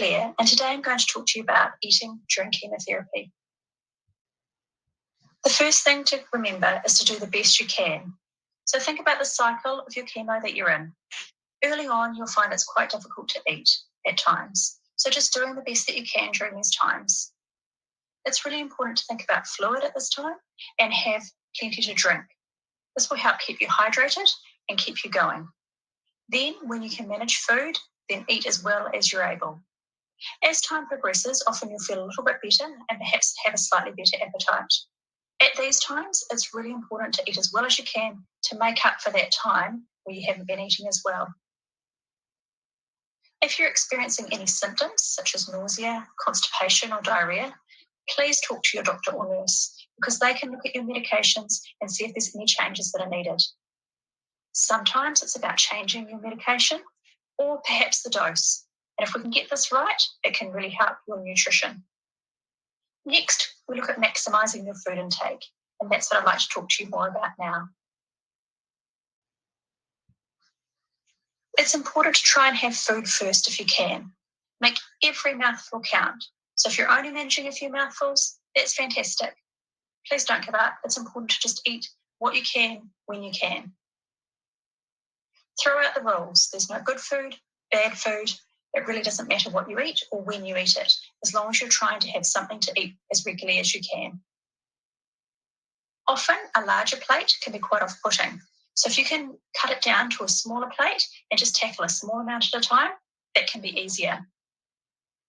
Claire, and today I'm going to talk to you about eating during chemotherapy. The first thing to remember is to do the best you can. So think about the cycle of your chemo that you're in. Early on, you'll find it's quite difficult to eat at times. So just doing the best that you can during these times. It's really important to think about fluid at this time and have plenty to drink. This will help keep you hydrated and keep you going. Then, when you can manage food, then eat as well as you're able. As time progresses, often you'll feel a little bit better and perhaps have a slightly better appetite. At these times, it's really important to eat as well as you can to make up for that time where you haven't been eating as well. If you're experiencing any symptoms such as nausea, constipation or diarrhea, please talk to your doctor or nurse because they can look at your medications and see if there's any changes that are needed. Sometimes it's about changing your medication or perhaps the dose. And if we can get this right, it can really help your nutrition. Next, we look at maximising your food intake, and that's what I'd like to talk to you more about now. It's important to try and have food first if you can. Make every mouthful count. So if you're only managing a few mouthfuls, that's fantastic. Please don't give up. It's important to just eat what you can when you can. Throw out the rules. There's no good food, bad food. It really doesn't matter what you eat or when you eat it, as long as you're trying to have something to eat as regularly as you can. Often, a larger plate can be quite off-putting. So if you can cut it down to a smaller plate and just tackle a small amount at a time, that can be easier.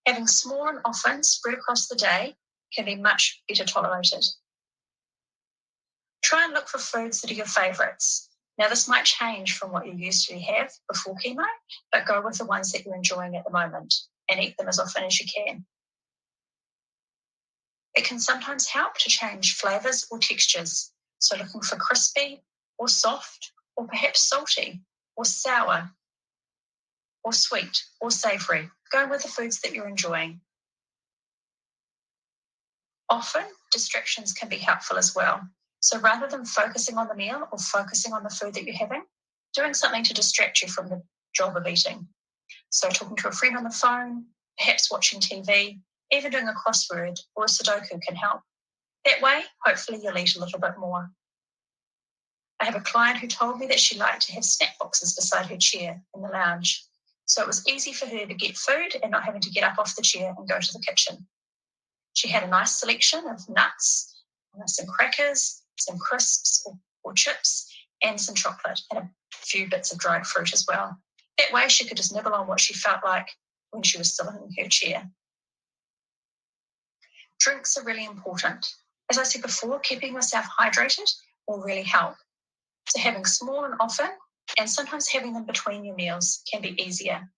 Having small and often spread across the day can be much better tolerated. Try and look for foods that are your favourites. Now, this might change from what you usually have before chemo, but go with the ones that you're enjoying at the moment and eat them as often as you can. It can sometimes help to change flavours or textures. So looking for crispy or soft or perhaps salty or sour or sweet or savoury. Go with the foods that you're enjoying. Often, distractions can be helpful as well. So rather than focusing on the meal or focusing on the food that you're having, doing something to distract you from the job of eating. So talking to a friend on the phone, perhaps watching TV, even doing a crossword or a Sudoku can help. That way, hopefully you'll eat a little bit more. I have a client who told me that she liked to have snack boxes beside her chair in the lounge. So it was easy for her to get food and not having to get up off the chair and go to the kitchen. She had a nice selection of nuts, some crackers, some crisps or chips, and some chocolate, and a few bits of dried fruit as well. That way she could just nibble on what she felt like when she was still in her chair. Drinks are really important. As I said before, keeping yourself hydrated will really help. So having small and often, and sometimes having them between your meals can be easier.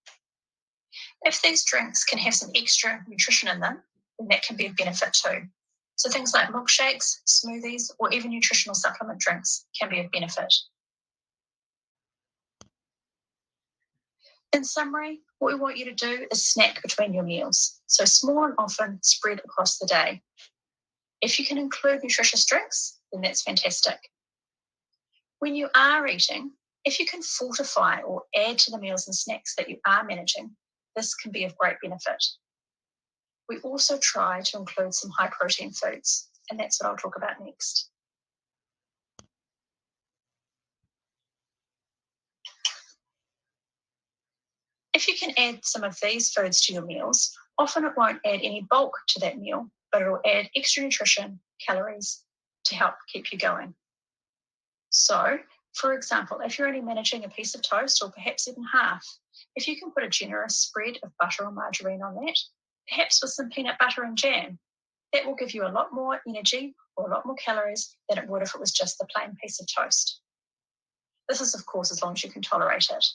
If these drinks can have some extra nutrition in them, then that can be a benefit too. So things like milkshakes, smoothies, or even nutritional supplement drinks can be of benefit. In summary, what we want you to do is snack between your meals. So small and often spread across the day. If you can include nutritious drinks, then that's fantastic. When you are eating, if you can fortify or add to the meals and snacks that you are managing, this can be of great benefit. We also try to include some high protein foods, and that's what I'll talk about next. If you can add some of these foods to your meals, often it won't add any bulk to that meal, but it'll add extra nutrition, calories, to help keep you going. So, for example, if you're only managing a piece of toast or perhaps even half, if you can put a generous spread of butter or margarine on that, perhaps with some peanut butter and jam, that will give you a lot more energy or a lot more calories than it would if it was just the plain piece of toast. This is, of course, as long as you can tolerate it.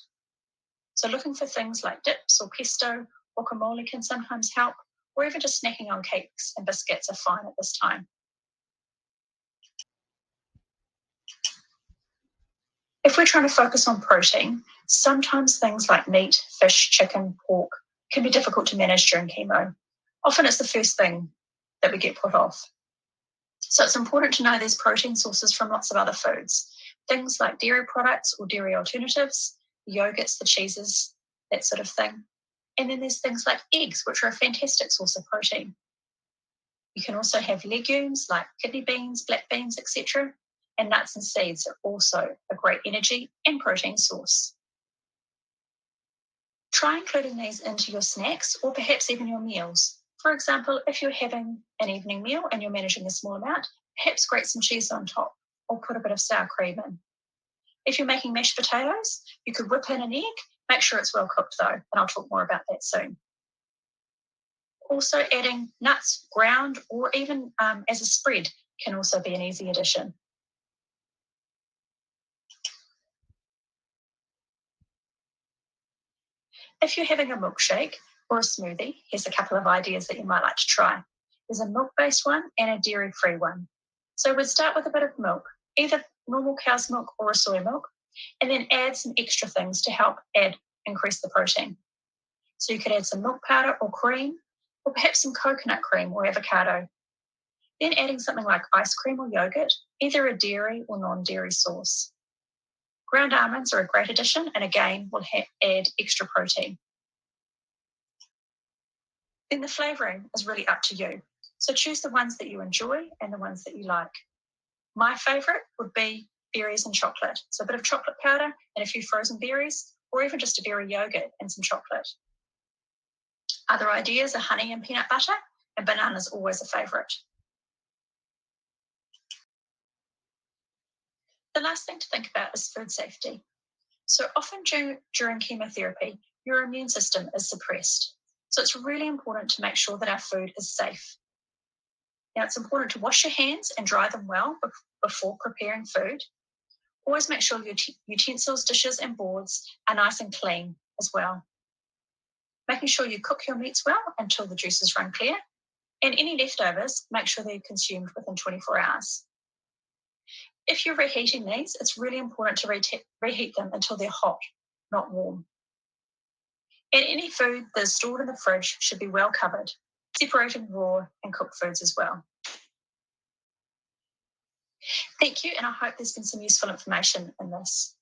So looking for things like dips or pesto or guacamole can sometimes help, or even just snacking on cakes and biscuits are fine at this time. If we're trying to focus on protein, sometimes things like meat, fish, chicken, pork can be difficult to manage during chemo. Often it's the first thing that we get put off. So it's important to know there's protein sources from lots of other foods. Things like dairy products or dairy alternatives, yogurts, the cheeses, that sort of thing. And then there's things like eggs, which are a fantastic source of protein. You can also have legumes like kidney beans, black beans, etc. And nuts and seeds are also a great energy and protein source. Try including these into your snacks or perhaps even your meals. For example, if you're having an evening meal and you're managing a small amount, perhaps grate some cheese on top or put a bit of sour cream in. If you're making mashed potatoes, you could whip in an egg. Make sure it's well cooked though, and I'll talk more about that soon. Also, adding nuts, ground, or even as a spread can also be an easy addition. If you're having a milkshake or a smoothie, here's a couple of ideas that you might like to try. There's a milk-based one and a dairy-free one. So we'd start with a bit of milk, either normal cow's milk or a soy milk, and then add some extra things to help increase the protein. So you could add some milk powder or cream, or perhaps some coconut cream or avocado. Then adding something like ice cream or yogurt, either a dairy or non-dairy source. Ground almonds are a great addition and again will add extra protein. Then the flavouring is really up to you. So choose the ones that you enjoy and the ones that you like. My favourite would be berries and chocolate. So a bit of chocolate powder and a few frozen berries, or even just a berry yogurt and some chocolate. Other ideas are honey and peanut butter, and banana is always a favourite. The last thing to think about is food safety. So often during chemotherapy, your immune system is suppressed. So it's really important to make sure that our food is safe. Now, it's important to wash your hands and dry them well before preparing food. Always make sure your utensils, dishes, and boards are nice and clean as well. Making sure you cook your meats well until the juices run clear. And any leftovers, make sure they're consumed within 24 hours. If you're reheating these, it's really important to reheat them until they're hot, not warm. And any food that is stored in the fridge should be well covered, separating raw and cooked foods as well. Thank you, and I hope there's been some useful information in this.